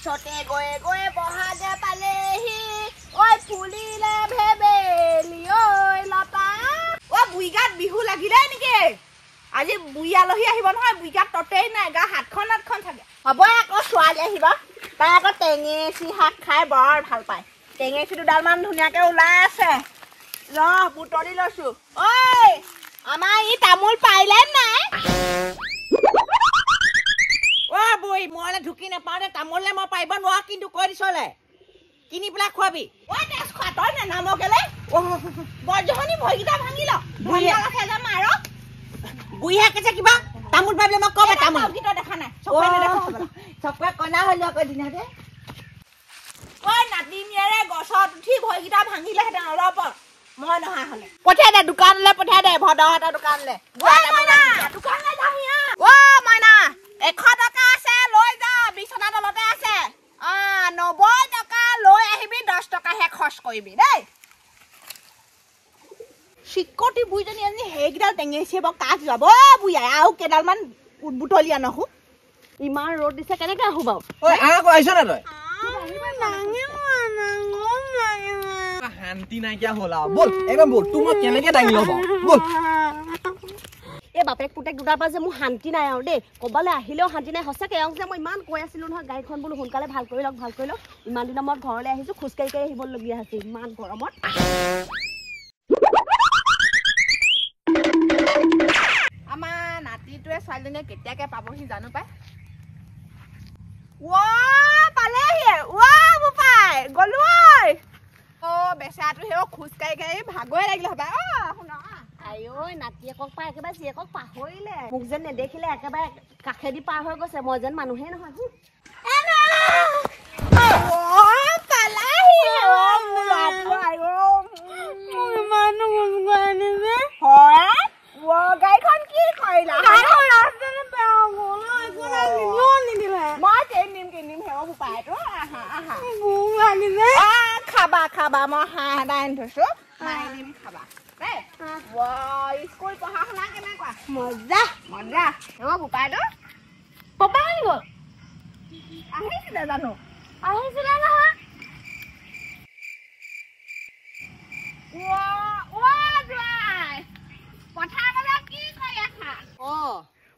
Sote goe bohage palehi. Oi fulile bhebeli oi lata. O buigat bihu lagile niki. Aji buia lohi ahibo নহয় buigat totei নাই গা হাতখন থাকে হ'ব আকৌ সোৱালি আহিব তাই আকৌ টেঙেচি শাক খাই বৰ ভাল পায় টেঙেচি দুডাল মান ধুনিয়াকে ওলাই আছে ৰ বুটলি লৈছো ঐ আমাৰ ই তামোল পাইলে নাই ও বই মলে ঢুকি নাপাওঁতে তামোললে মই পাইব নোৱা কিন্তু কৈ দিছলে কিনি পেলা খুৱাবি ঐ তেজ খোৱা তই নে নামকেলে বৰজহনি ভয়গিটা ভাঙিল ভয়লা খাই যা মাৰ বুইহা কেছে কিবা তামোল পাবলে মই কবে তামোল কিটো দেখা নাই চকৰে নেদেখা হবলা চকৰে কনা হলিয়া কৈ দিনাতে ঐ নাতিনিয়েৰে গছত উঠি ভয়গিটা ভাঙিলে হেতেন অলপ মই নহা হলে পঠিয়া দে দোকানলে পঠিয়া দে ভদহটা দোকানলে ঐ মইনা দোকানলে যাহিয়া ও মইনা 100 টকা আছে লৈ যা বিছনা তলতে আছে 90 টকা লৈ আহিবি 10 টকা হে খৰচ কৰিবি দেই শিকটি বুইজনী আজি হেগিডাল টেঙেছে ব কাজ যাব বুইয়া আও কেডাল মান বুটলিয়া নহু ইমান ৰদ দিছে কেনেকে আহু বাও ঐ আক আইছ না তই শান্তি নাই কিয়া হলা বল একদম বল তুই মই কেনেকে দাঙি লব বল এ বাপেক পুতেক দুটাৰ পৰা যে মোৰ শান্তি নাই আৰু দেই কবালে আহিলেও শান্তি নাই হসকে এওঁ যে মই ইমান কৈ আছিলো নহয় গাড়ীখন বুলো সোনকালে ভাল কৰি লওক ইমান দিনৰ মত ঘৰলে আহিছো খুচকাই কাই আহিব লগিয়া আছে ইমান গৰমত আমাৰ নাতিটোৱে ছোৱালীজনীয়ে কেতিয়াকে পাবহি জানো পাই ও পালেহি ও বুপাই গলো ঐ ও বেচাটো হেও খুচকাই কাই ভাগই লাগিল হবা শুনা আইঐ নাতিয়েকক পাই একেবাৰে চিয়েকক পাহৰিলে মোক যেন নেদেখিলে একেবাৰে কাখেদি পাৰ হৈ গৈছে মই যেন মানুহে নহয় গাড়ীখন কি কৰিলা মই কিনিম হেও বোপাইটো খাবা মই হাঁহ এটা আনি থৈছো মাৰি দিম খাবা স্কুল পঢ়া শুনা কেনেকুৱা মজা হেও বোপাইটো পপা আহিব আহিছিলে জানো আহিছিলে নহয়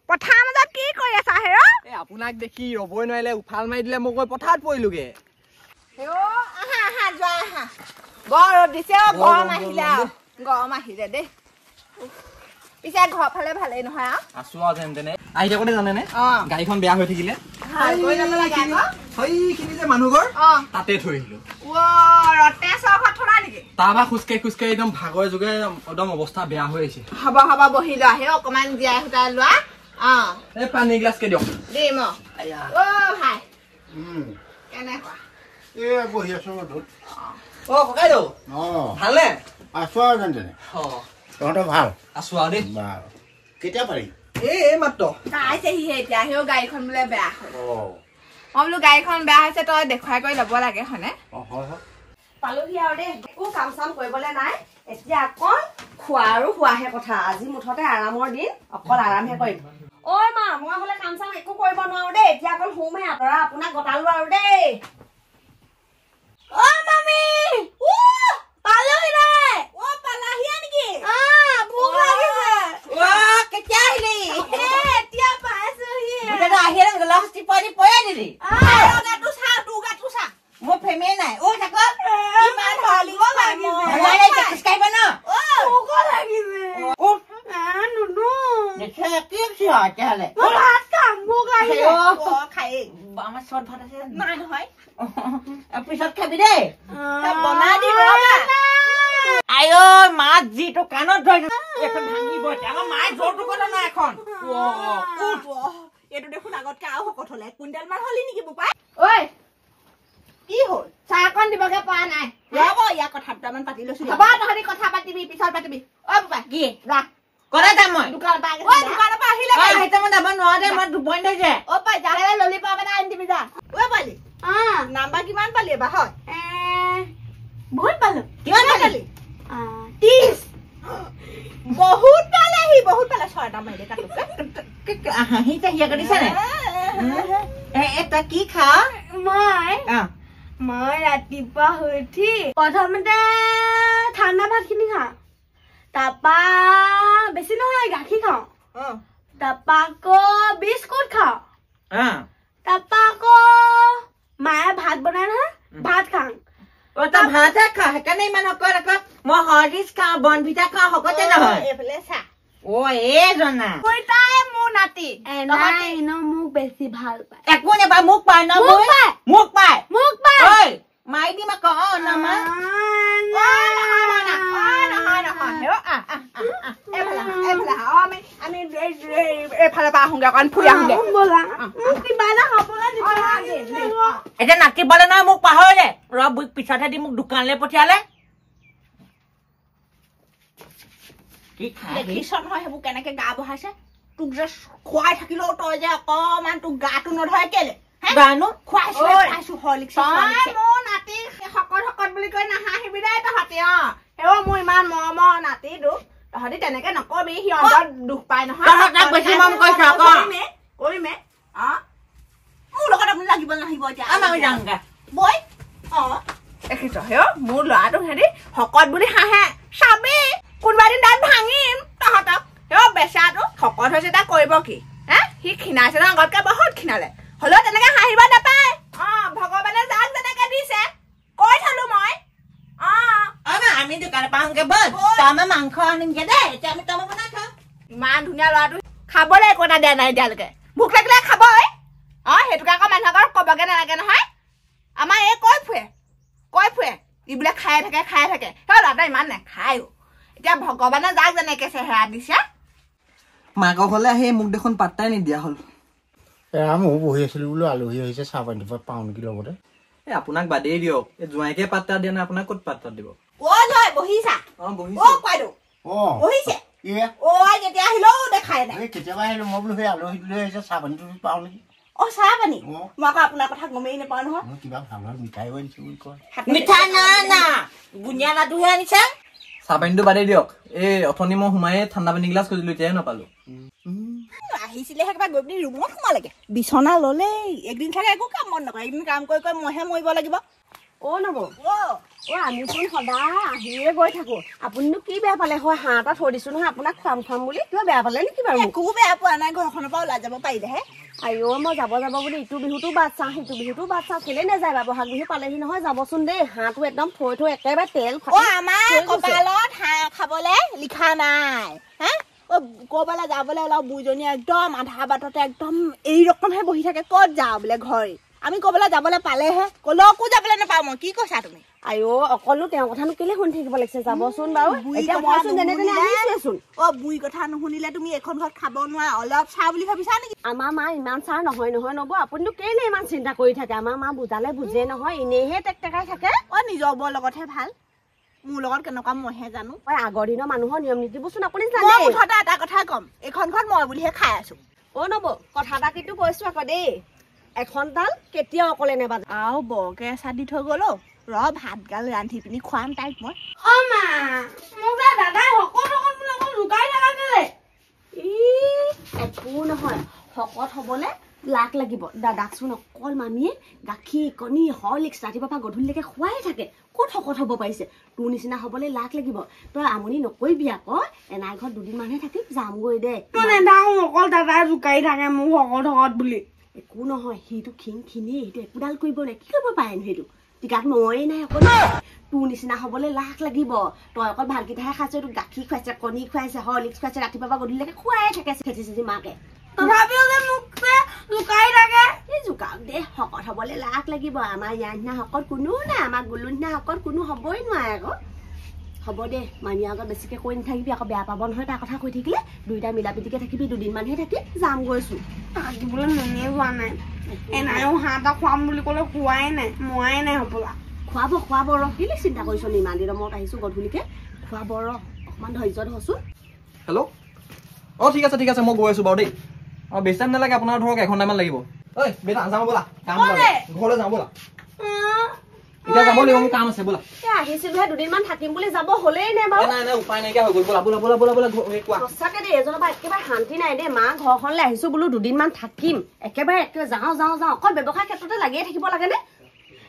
পথাৰ মাজত কি কৰি আছা হেৰ এ আপোনাক দেখি ৰবই নোৱাৰিলে উফাল মাৰি দিলে মই পথাৰত পৰিলোগে আহা যোৱা আহা বৰ ৰ'দ দিছে গৰম আহিলে দেই পিছে ঘৰ ফালে ভালেই নহয় আছো যেন তেনে আহি থাকোতে জানেনে গাড়ীখন বেয়া হৈ থাকিলে সেইখিনি যে মানুহঘৰ তাতে থৈ আহিলো তাৰপৰা খোজকাঢ়ি একদম ভাগৰে যোগে একদম অৱস্থা বেয়া হৈ আহিছে হব বহি লোৱা আহে অকমান জীয়াই সূতাই লোৱা এই পানী গিলাচকে দিয়ক দিম ভাই কেনেকুৱা বহি আছো ককাইদেউ ভালনে আছো আৰু যেনে তহঁতৰ ভাল আছো আৰু দেই কেতিয়া পাৰি এই মাত্ৰ কাইছেহিহে এতিয়া আহেও গাড়ীখন বোলে বেয়া হ'ল মই বোলো গাড়ীখন বেয়া হৈছে তই দেখুৱাই কৰি ল'ব লাগে হয়নে পালোহি আৰু দেই একো কাম চাম কৰিবলৈ নাই এতিয়া অকল খোৱা আৰু শুৱাহে কথা আজি মুঠতে আৰামৰ দিন অকল আৰামহে কৰিম ঐ মা মই বোলে কাম চাম একো কৰিব নোৱাৰো দেই এতিয়া অকল শুমহে আঁতৰা আপোনাক গতালো আৰু দেই অ মামি পালোহি নাই পালাহিয়া নেকি ভোক লাগিছে কেতিয়া আহিলি এতিয়া পাইছোহি আহিলে গলাস্তি পানী পয়াই দিলি গাটো চা মোৰ ফেমে নাই ইমান হলিব লাগিছে খোজকাঢ়িব ন ভোক লাগিছে আমাৰ চট ভাত আছে নাই নহয় পিছত খাবি দেই বনাই দিব আইঐ মাছ যিটো কাণত ধৰি এখন ভাঙিব আমাৰ মায়ে জোৰটো কথা নাই এখন এইটো দেখোন আগতকে আৰু শকত হলে কুইণ্টেল মান হলি নেকি বোপাই ঐ কি হ'ল চাহকণ দিবগে পৰা নাই ৰব ইয়াৰ কথা দুটামান পাতি লৈছো হ'ব তহঁতি কথা পাতিবি পিছত পাতিবি ঐ বোপাই কি যা কৰে যাম মই দোকানৰ পৰা আহিলে মই যাব নোৱাৰো দে মই দুবই নাই যে অ পাই যা ললিপপ এটা আনি দিবি যা ঐ পালি নাম্বাৰ কিমান পালি এবাৰ হয় বহুত পালো কিমান পালি 30 বহুত পালে ছয়টা মাৰিলে কাটোকে হাঁহি চাহিয়া কৰিছে নে এটা কি খা মই ৰাতিপুৱা শুই উঠি প্ৰথমতে ঠাণ্ডা ভাতখিনি খাওঁ তাৰপা বেছি নহয় গাখীৰ খাওঁ তাৰপা আকৌ বিস্কুট খাওঁ তাৰপা আকৌ মায়ে ভাত বনাই নহয় ভাত খাওঁ তই ভাতহে খা সেইকাৰণে ইমান শকত আকৌ মই হৰলিক্স খাওঁ বনভিটা খাওঁ শকতে নহয় এইফালে চা জনা তাই মোৰ নাতি মোক বেছি ভাল পায় একো নেপায় মোক পায় ন মোক পায় মাৰি দিম আকৌ আমি এইফালে পৰা আহোগে অকণ ফুৰি আহোগে এতিয়া নাতিবলে নহয় মোক পাহৰিলে বুক পিছতহে দি মোক দোকানলৈ পঠিয়ালে দেখিছ নহয় সেইবোৰ কেনেকে গা বহাইছে তোক যে খুৱাই থাকিলেও তই যে অকমান তোক গাটো নধৰে কেলে গানো খুৱাইছো হৰলিক্স মোৰ নাতি শকত বুলি কৈ নাহাঁহিবি দেই তহঁতি মোৰ ইমান মৰমৰ নাতিটো তহঁতি তেনেকে নকবি সিহঁতৰ দুখ পাই নহয় কৰিমে মোৰ লগত আপুনি লাগিব নাহিব এতিয়া আমি যাওঁগে বৈ দেখিছ মোৰ ল'ৰাটোক সিহঁতি শকত বুলি হাঁহে চাবি কোনোবা দিন দাঁত ভাঙিম তহঁতক বেচাটো শকত হৈছে তাক কৰিব কি সি ক্ষীণাইছে ন আগতকে বহুত ক্ষীণালে হলেও তেনেকে হাঁহিব নাপায় ভগৱানে যাক যেনেকে দিছে কৈ থলো মই আমি দোকানৰ পৰা আহোগে বল তই মাংস আনিমগে দেই এতিয়া আমি তই বনাই খাওঁ ইমান ধুনীয়া ল'ৰাটো খাবলৈ একো এটা দিয়া নাই এতিয়ালৈকে ভোক লাগিলে খাবই সেইটোকে আকৌ মানুহক কবগে নালাগে নহয় আমাৰ এই কৈ ফুৰে এইবিলাক খাই থাকে সেই ল'ৰাটো ইমান নাখায়ো এতিয়া ভগৱানে যাক যেনেকে চেহেৰা দিছে মাকৰ ঘৰলৈ আহি মোক দেখোন পাত্তাই নিদিয়া হ'ল ময়ো বহি আছিলো বোলো আলহী আহিছে চাহ পানী পাওঁ নেকি লগতে আপোনাক বাদেই দিয়ক এই জোঁৱাইকে পাত্তা দিয়া নাই আপোনাক ক'ত পাত্তা দিব বহিছা বহিছে কেতিয়া আহিলেও দেখাই নাই কেতিয়াবা আহিলো মই বোলো সেই আলহী লৈ আহিছে চাহ পানী পাওঁ নেকি চাহ পানী মই আকৌ আপোনাৰ কথা গমেই নাপাওঁ নহয় কিবা ভাল মিঠাই আনিছো বুলি কয় মিঠাই না বুনিয়া লাডুহে আনিছে চাহ পানীটো বাদেই দিয়ক এই অথনি মই সোমাই ঠাণ্ডা পানী গিলাচ খুজিলো এতিয়াহে নাপালো আহিছিলে কিবা গৈ পিনি ৰুমত সোমালেগে বিচনা ললে একদিন থাকে একো কাম বন নকৰে একদিন কাম কৰি মইহে মৰিব লাগিব আমিচোন সদায় আহিয়ে গৈ থাকো আপুনিনো কি বেয়া পালে হয় হাঁহ এটা থৈ দিছো নহয় আপোনাক খুৱাম বুলি কিবা বেয়া পালে নেকি বাৰু একো বেয়া পোৱা নাই ঘৰখনৰ পৰা ওলাই যাব পাৰিলেহে মই যাব বুলি ইটো বিহুতো বাট চাওঁ সিটো বিহুতো বাট চাওঁ কেলে নাযায় বাৰু বহাগ বিহু পালেহি নহয় যাবচোন দেই হাঁহটো একদম থৈ একেবাৰে তেল আমাৰ কপালত হাঁহ খাবলে লিখা নাই ক'বালে যাবলে অলপ বুইজনী একদম আধা বাটতে একদম এই ৰকমহে বহি থাকে ক'ত যাওঁ বোলে ঘৰ আমি ক'বালে যাবলে পালেহে কলৈকো যাবলে নাপাওঁ মই কি কৈছা তুমি অকলো তেওঁৰ কথানো কেলে শুনি থাকিব লাগিছে যাবচোন বাৰু এতিয়া মইচোন যেনে আহিছোচোন বুই কথা নুশুনিলে তুমি এখন ঘৰত খাব নোৱাৰা অলপ চাহ বুলি ভাবিছা নেকি আমাৰ মা ইমান চাহ নহয় নব আপুনিনো কেলে ইমান চিন্তা কৰি থাকে আমাৰ মা বুজালে বুজে নহয় এনেহে টেকটেকাই থাকে নিজৰ বৰ লগতহে ভাল মোৰ লগত কেনেকুৱা মইহে জানো আগৰ দিনৰ মানুহৰ নিয়ম নীতিবোৰচোন আপুনি মুঠতে এটা কথা কম এইখন ঘৰত মই বুলিহে খাই আছো নব কথা এটা কিন্তু কৈছো আকৌ দেই এখন তাল কেতিয়াও অকলে নেবাজে আৰু বৰকে এচাহ দি থৈ গ'ল ভাত গাল ৰান্ধি পিনি খুৱাম তাইক মই একো নহয় শকত হবলে লাখ লাগিব দাদাকচোন অকল মামীয়ে গাখীৰ কণী হৰলিক্স ৰাতিপুৱাৰ পৰা গধূলিলৈকে খুৱাই থাকে ক'ত শকত হ'ব পাৰিছে তোৰ নিচিনা হবলৈ লাখ লাগিব তই আমনি নকৰিবি আকৌ এনাই ঘৰত দুদিনমানহে থাকিম যামগৈ দে অকল দাদাই জোকাৰি থাকে মোক শকত বুলি একো নহয় সেইটো খিনেই সেইটো একোডাল কৰিব নাই কি কৰিব পাৰেনো সেইটো টিকাত নয়ে নাই অকল তোৰ নিচিনা হবলৈ লাখ লাগিব তই অকল ভালকেইটাহে খাইছ তোক গাখীৰ খুৱাইছে কণী খুৱাইছে হৰলিক্স খুৱাইছে ৰাতিপুৱাৰ পৰা গধূলিলৈকে খুৱাই থাকে খেচি মাকে তথাপিও যে মোক জোকাৰি থাকে জোকাওক দে শকত হবলৈ লাখ লাগিব আমাৰ ইয়াৰ নিচিনা শকত কোনো নাই আমাৰ গুলুৰ নিচিনা শকত কোনো হ'বই নোৱাৰে আকৌ হ'ব দে মামীৰ আগত বেছিকে কৈ নাথাকিবি আকৌ বেয়া পাব নহয় তাৰ কথা কৈ থাকিলে দুইটা মিলা প্ৰীতিকে থাকিবি দুদিনমানহে থাকিম যাম গৈছো থাকিবলৈ মনে যোৱা নাই এনাইও হাঁহ এটা খুৱাম বুলি ক'লে খোৱাই নাই মোৱাই নাই হ'বলা খুৱাব ৰ কেলে চিন্তা কৰিছ ইমান দিনৰ মূৰত আহিছো গধূলিকে খুৱাব ৰ অকমান ধৈৰ্য ধৰচোন হেল্ল' ঠিক আছে মই গৈ আছো বাৰু দেই বেছি টাইম নালাগে আপোনাৰ ধৰক এঘণ্টামান লাগিব বেটা যাওঁ ব'লা ঘৰলৈ যাওঁ ব'লা এতিয়া যাব লাগিব মোৰ কাম আছে ব'লা আহিছিলোহে দুদিনমান থাকিম বুলি যাব হ'লেই নে বাৰু নাই নাই উপায় নাইকিয়া হৈ গ'ল ব'লা ব'লা ব'লা ব'লা ব'লা কোৱা সঁচাকে দেই এজনৰ পৰা একেবাৰে শান্তি নাই দেই মা ঘৰখনলৈ আহিছো বোলো দুদিনমান থাকিম একেবাৰে যাওঁ অকল ব্যৱসায় ক্ষেত্ৰতে লাগিয়ে থাকিব লাগেনে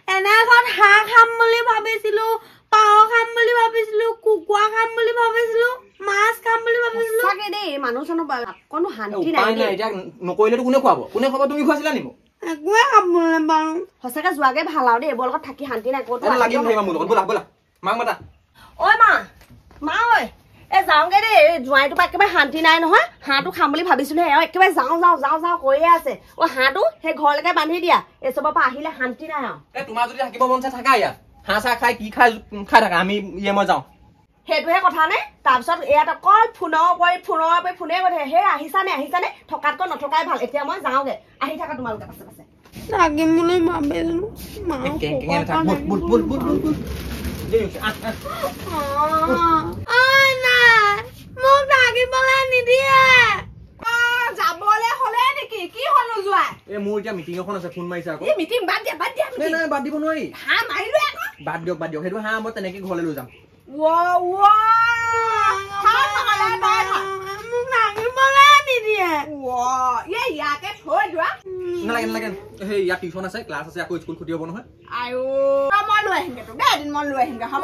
এনে এখন হাঁহ খাম বুলি ভাবিছিলো পাৰ খাম বুলি ভাবিছিলো কুকুৰা খাম বুলি ভাবিছিলো মাছ খাম বুলি ভাবিছিলো সঁচাকে দেই মানুহজনৰ কোনো শান্তি নাই এতিয়া নকৰিলেতো কোনে খুৱাব তুমি খুৱাইছিলা নি মোক একোৱে খাবলৈ নাপাওঁ সঁচাকে যোৱাগে ভাল আৰু দেই এইবোৰ লগত থাকি শান্তি নাই ক'ত লাগি নাহিবা মোৰ লগত ব'লা ব'লা মাক মাতা ঐ মা ঐ এ যাওঁগে দেই জোৱাইটোৰ পৰা একেবাৰে শান্তি নাই নহয় হাঁহটো খাম বুলি ভাবিছিলোহে একেবাৰে যাওঁ কৈয়ে আছে হাঁহটো সেই ঘৰলৈকে বান্ধি দিয়া এইচবৰ পৰা আহিলে শান্তি নাই আৰু তোমাৰ যদি থাকিব মন চাই থাকা ইয়াত হাঁহ চাহ খাই কি খাই থাকা আমি মই যাওঁ সেইটোহে কথা নে তাৰপিছত ইয়াত অকল ফোনে কৈ থাকে সেই আহিছানে থকাতকৈ নথকাই ভাল এতিয়া মই যাওঁগে আহি থাকা তোমালোকে পাছে থাকিম বুলি ভাবিছিলো মোক থাকিবলৈ নিদিয়ে যাবলৈ হলে নেকি কি হ'ল নোযোৱা মোৰ এতিয়া মিটিং এখন আছে ফোন মাৰিছে আকৌ মিটিং বাদ দিয়া নাই বাদ দিব নোৱাৰি হাঁহ মাৰিলো আকৌ বাদ দিয়ক সেইটো হাঁহ মই তেনেকে ঘৰলৈ লৈ যাম নালাগে সেই ইয়াত টিউচন আছে ক্লাছ আছে আকৌ স্কুল ক্ষতি হ'ব নহয় মই লৈ আহিমগে তোক দেই এদিন মই লৈ আহিমগে হ'ব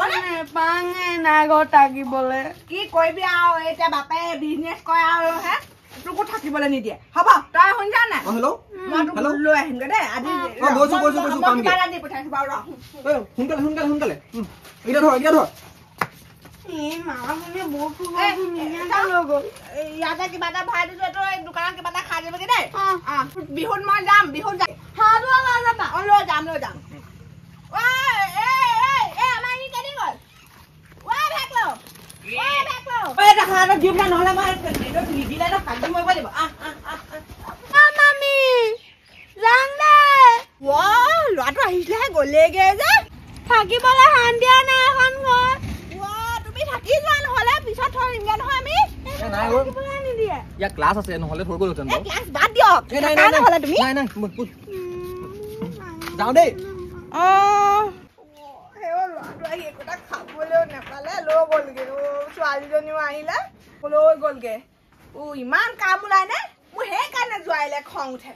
থাকিবলৈ কি কৰিবি আৰু এতিয়া বাপে বিজনেছ কৰে আৰু হে তোকো থাকিবলৈ নিদিয়ে হ'ব তই শুনিছা নাই হেল্ল' মই তোক লৈ আহিমগে দেই আজি দি পঠাইছো বাৰু সোনকালে এতিয়া ধৰ ইয়াতে কিবা এটা ভৰাই দিছো তই দোকানত কিবা এটা খাই দিবগে দেই বিহুত মই যাম লৈ যাম ল'ৰাটো আহিছিলেহে গলেগে যে থাকিবলৈ শান্তি নাই এখন ঘৰ তুমি থাকি যোৱা নহলে পিছত থৈ দিমগে নহয় আমি নিদিয়ে ইয়াত ক্লাছ আছে নহলে থৈ গ'লোহেঁতেন ক্লাছ বাদ দিয়ক নহলে তুমি যাওঁ দেই ল'ৰাটো আহি একোটা খাবলৈও নাপালে লৈ গ'লগে ছোৱালীজনীও আহিলে লৈ গ'লগে ইমান কাম ওলাই নে মোৰ সেইকাৰণে যোৱাইলে খং উঠে